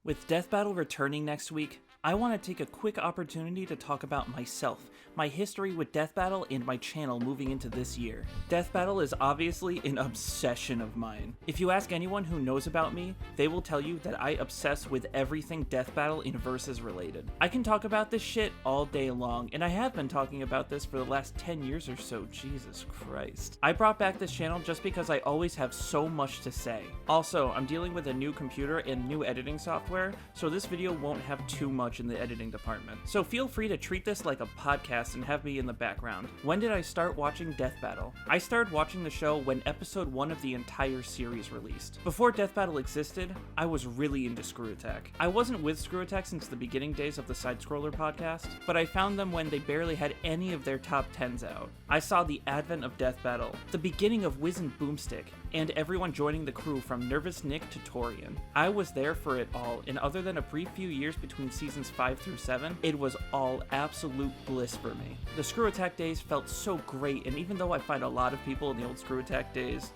With Death Battle returning next week, I want to take a quick opportunity to talk about myself, my history with Death Battle, and my channel moving into this year. Death Battle is obviously an obsession of mine. If you ask anyone who knows about me, they will tell you that I obsess with everything Death Battle and Versus related. I can talk about this shit all day long, and I have been talking about this for the last 10 years or so, Jesus Christ. I brought back this channel just because I always have so much to say. Also, I'm dealing with a new computer and new editing software, so this video won't have too much in the editing department. So feel free to treat this like a podcast and have me in the background. When did I start watching Death Battle? I started watching the show when episode 1 of the entire series released. Before Death Battle existed, I was really into Screw Attack. I wasn't with Screw Attack since the beginning days of the Side Scroller podcast, but I found them when they barely had any of their top 10s out. I saw the advent of Death Battle, the beginning of Wiz and Boomstick, and everyone joining the crew from Nervous Nick to Torian. I was there for it all, and other than a brief few years between seasons 5 through 7, it was all absolute bliss for me. The Screw Attack days felt so great, and even though I find a lot of people in the old Screw Attack days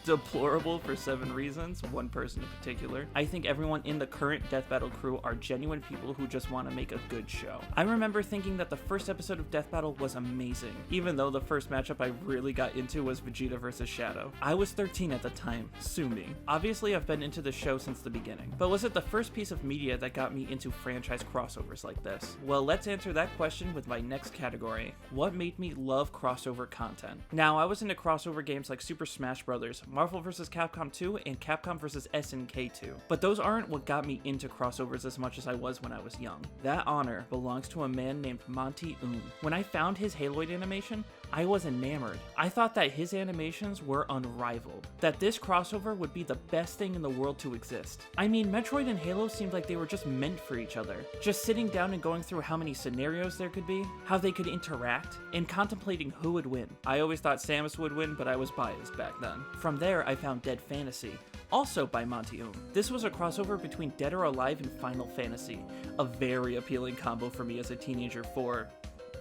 deplorable for 7 reasons, one person in particular, I think everyone in the current Death Battle crew are genuine people who just want to make a good show. I remember thinking that the first episode of Death Battle was amazing, even though the first matchup I really got into was Vegeta versus Shadow. I was 13 at the time, sue me. Obviously I've been into the show since the beginning, but was it the first piece of media that got me into franchise crossovers like this? Well, let's answer that question with my next category. What made me love crossover content? Now, I was into crossover games like Super Smash Brothers, Marvel vs. Capcom 2, and Capcom vs. SNK 2. But those aren't what got me into crossovers as much as I was when I was young. That honor belongs to a man named Monty Oom. When I found his Haloid animation, I was enamored. I thought that his animations were unrivaled, that this crossover would be the best thing in the world to exist. I mean, Metroid and Halo seemed like they were just meant for each other. Just sitting down and going through how many scenarios there could be, how they could interact, and contemplating who would win. I always thought Samus would win, but I was biased back then. From there, I found Dead Fantasy, also by Monty Oom. This was a crossover between Dead or Alive and Final Fantasy, a very appealing combo for me as a teenager for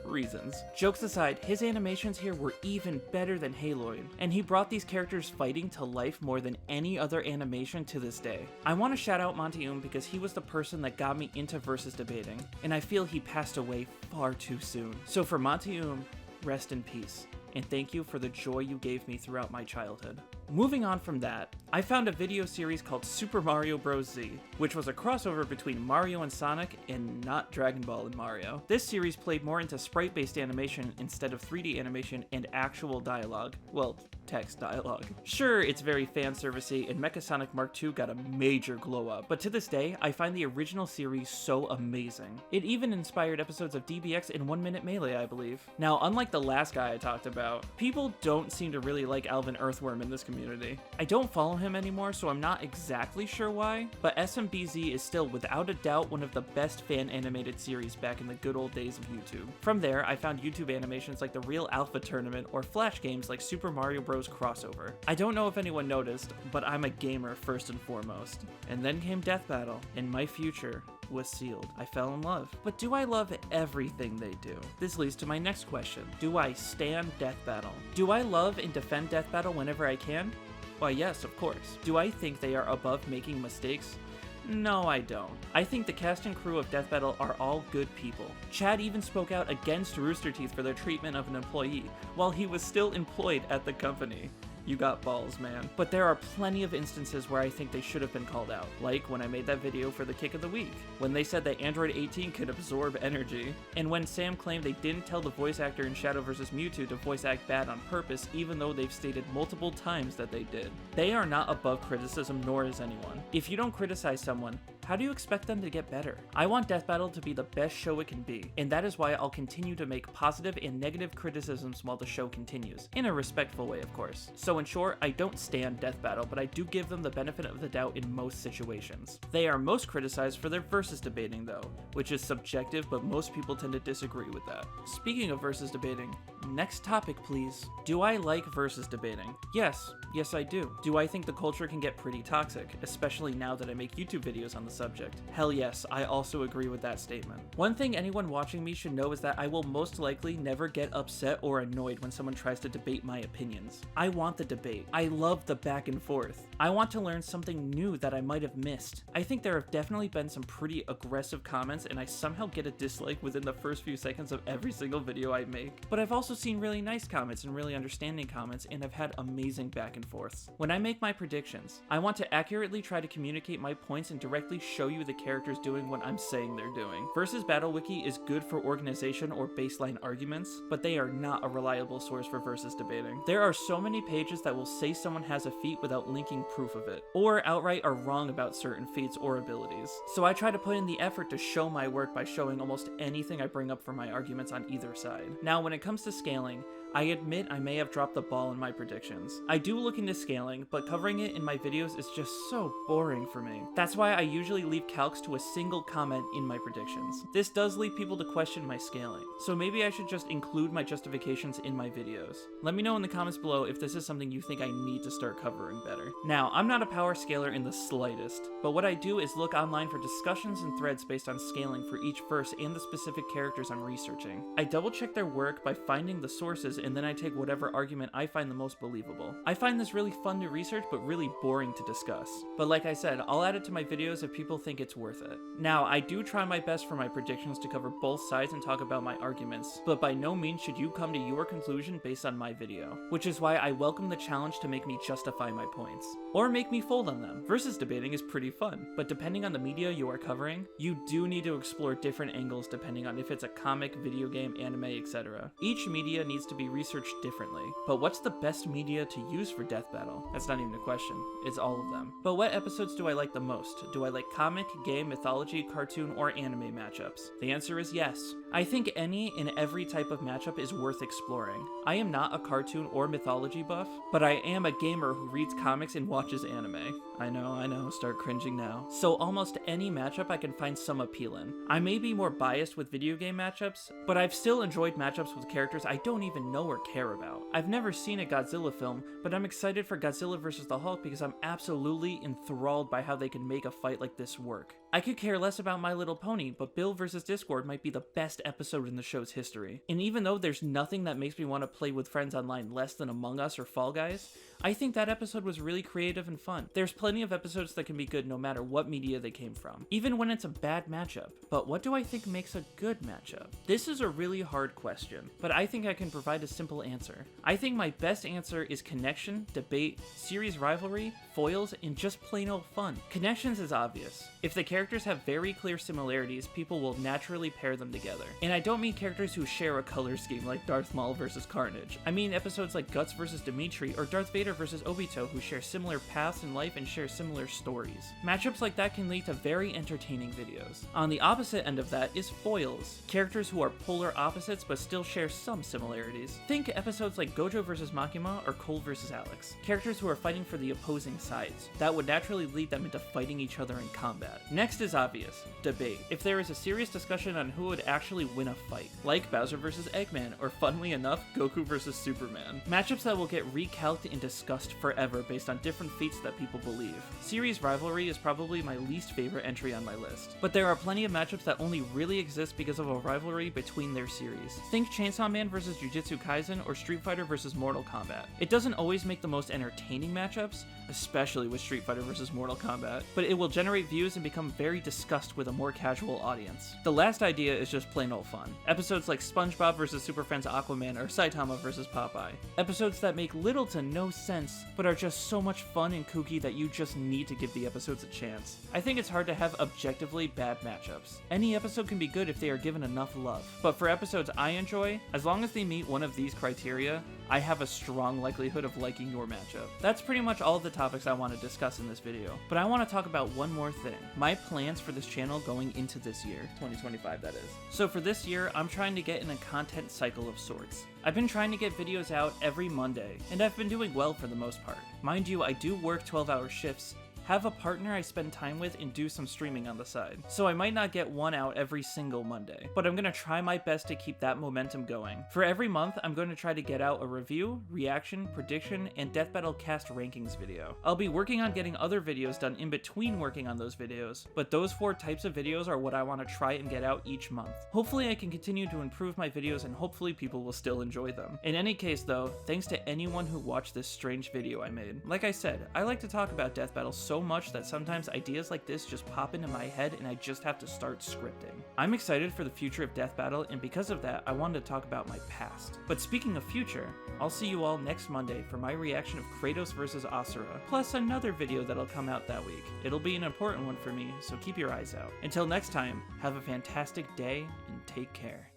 reasons. Jokes aside, his animations here were even better than Haloid, and he brought these characters fighting to life more than any other animation to this day. I want to shout out Monty Oom because he was the person that got me into versus debating, and I feel he passed away far too soon. So for Monty Oom, rest in peace, and thank you for the joy you gave me throughout my childhood. Moving on from that, I found a video series called Super Mario Bros. Z, which was a crossover between Mario and Sonic and not Dragon Ball and Mario. This series played more into sprite-based animation instead of 3D animation and actual dialogue. Well, text dialogue. Sure, it's very fan-servicey, and Mecha Sonic Mark II got a major glow-up, but to this day, I find the original series so amazing. It even inspired episodes of DBX and 1 Minute Melee, I believe. Now, unlike the last guy I talked about, people don't seem to really like Alvin Earthworm in this community. I don't follow him anymore, so I'm not exactly sure why, but SMBZ is still without a doubt one of the best fan animated series back in the good old days of YouTube. From there, I found YouTube animations like the Real Alpha Tournament or Flash games like Super Mario Bros. Crossover. I don't know if anyone noticed, but I'm a gamer first and foremost. And then came Death Battle, and my future was sealed. I fell in love. But do I love everything they do? This leads to my next question. Do I stan Death Battle? Do I love and defend Death Battle whenever I can? Why, yes, of course. Do I think they are above making mistakes? No, I don't. I think the cast and crew of Death Battle are all good people. Chad even spoke out against Rooster Teeth for their treatment of an employee, while he was still employed at the company. You got balls, man. But there are plenty of instances where I think they should have been called out, like when I made that video for the Kick of the Week, when they said that Android 18 could absorb energy, and when Sam claimed they didn't tell the voice actor in Shadow vs. Mewtwo to voice act bad on purpose, even though they've stated multiple times that they did. They are not above criticism, nor is anyone. If you don't criticize someone, how do you expect them to get better? I want Death Battle to be the best show it can be, and that is why I'll continue to make positive and negative criticisms while the show continues, in a respectful way, of course. So in short, I don't stan Death Battle, but I do give them the benefit of the doubt in most situations. They are most criticized for their versus debating though, which is subjective, but most people tend to disagree with that. Speaking of versus debating, Next topic, please. Do I like versus debating? Yes I do. Do I think the culture can get pretty toxic, especially now that I make YouTube videos on the subject? Hell yes, I also agree with that statement. One thing anyone watching me should know is that I will most likely never get upset or annoyed when someone tries to debate my opinions. I want the debate. I love the back and forth. I want to learn something new that I might have missed. I think there have definitely been some pretty aggressive comments, and I somehow get a dislike within the first few seconds of every single video I make. But I've also seen really nice comments and really understanding comments, and I've had amazing back and forths. When I make my predictions, I want to accurately try to communicate my points and directly show you the characters doing what I'm saying they're doing. Versus Battle Wiki is good for organization or baseline arguments, but they are not a reliable source for versus debating. There are so many pages that will say someone has a feat without linking proof of it, or outright are wrong about certain feats or abilities. So I try to put in the effort to show my work by showing almost anything I bring up for my arguments on either side. Now, when it comes to scaling, I admit I may have dropped the ball in my predictions. I do look into scaling, but covering it in my videos is just so boring for me. That's why I usually leave calcs to a single comment in my predictions. This does lead people to question my scaling, so maybe I should just include my justifications in my videos. Let me know in the comments below if this is something you think I need to start covering better. Now, I'm not a power scaler in the slightest, but what I do is look online for discussions and threads based on scaling for each verse and the specific characters I'm researching. I double check their work by finding the sources, and then I take whatever argument I find the most believable. I find this really fun to research, but really boring to discuss. But like I said, I'll add it to my videos if people think it's worth it. Now, I do try my best for my predictions to cover both sides and talk about my arguments, but by no means should you come to your conclusion based on my video, which is why I welcome the challenge to make me justify my points, or make me fold on them. Versus debating is pretty fun, but depending on the media you are covering, you do need to explore different angles depending on if it's a comic, video game, anime, etc. Each media needs to be researched differently. But what's the best media to use for Death Battle? That's not even a question. It's all of them. But what episodes do I like the most? Do I like comic, game, mythology, cartoon, or anime matchups? The answer is yes. I think any and every type of matchup is worth exploring. I am not a cartoon or mythology buff, but I am a gamer who reads comics and watches anime. I know, start cringing now. So almost any matchup I can find some appeal in. I may be more biased with video game matchups, but I've still enjoyed matchups with characters I don't even know or care about. I've never seen a Godzilla film, but I'm excited for Godzilla vs. the Hulk because I'm absolutely enthralled by how they can make a fight like this work. I could care less about My Little Pony, but Bill vs. Discord might be the best episode in the show's history. And even though there's nothing that makes me want to play with friends online less than Among Us or Fall Guys, I think that episode was really creative and fun. There's plenty of episodes that can be good no matter what media they came from, even when it's a bad matchup. But what do I think makes a good matchup? This is a really hard question, but I think I can provide a simple answer. I think my best answer is connection, debate, series rivalry, foils, and just plain old fun. Connections is obvious. If the characters have very clear similarities, people will naturally pair them together. And I don't mean characters who share a color scheme like Darth Maul versus Carnage. I mean episodes like Guts versus Dimitri or Darth Vader versus Obito, who share similar paths in life and share similar stories. Matchups like that can lead to very entertaining videos. On the opposite end of that is foils. Characters who are polar opposites but still share some similarities. Think episodes like Gojo versus Makima or Cole versus Alex. Characters who are fighting for the opposing sides. That would naturally lead them into fighting each other in combat. Next is obvious, debate. If there is a serious discussion on who would actually win a fight, like Bowser versus Eggman, or funnily enough, Goku versus Superman. Matchups that will get recalced and discussed forever based on different feats that people believe. Series rivalry is probably my least favorite entry on my list, but there are plenty of matchups that only really exist because of a rivalry between their series. Think Chainsaw Man versus Jujutsu Kaisen or Street Fighter versus Mortal Kombat. It doesn't always make the most entertaining matchups, especially with Street Fighter versus Mortal Kombat, but it will generate views and become very discussed with a more casual audience. The last idea is just plain old fun. Episodes like SpongeBob versus Super Friends Aquaman or Saitama versus Popeye. Episodes that make little to no sense, but are just so much fun and kooky that you just need to give the episodes a chance. I think it's hard to have objectively bad matchups. Any episode can be good if they are given enough love. But for episodes I enjoy, as long as they meet one of these criteria, I have a strong likelihood of liking your matchup. That's pretty much all of the topics I want to discuss in this video, but I want to talk about one more thing. My plans for this channel going into this year, 2025 that is. So for this year, I'm trying to get in a content cycle of sorts. I've been trying to get videos out every Monday, and I've been doing well for the most part. Mind you, I do work 12-hour shifts, have a partner I spend time with, and do some streaming on the side. So I might not get one out every single Monday, but I'm gonna try my best to keep that momentum going. For every month, I'm going to try to get out a review, reaction, prediction, and Death Battle cast rankings video. I'll be working on getting other videos done in between working on those videos, but those 4 types of videos are what I want to try and get out each month. Hopefully I can continue to improve my videos, and hopefully people will still enjoy them. In any case though, thanks to anyone who watched this strange video I made. Like I said, I like to talk about Death Battle so much that sometimes ideas like this just pop into my head and I just have to start scripting. I'm excited for the future of Death Battle, and because of that, I wanted to talk about my past. But speaking of future, I'll see you all next Monday for my reaction of Kratos vs. Asura, plus another video that'll come out that week. It'll be an important one for me, so keep your eyes out. Until next time, have a fantastic day and take care.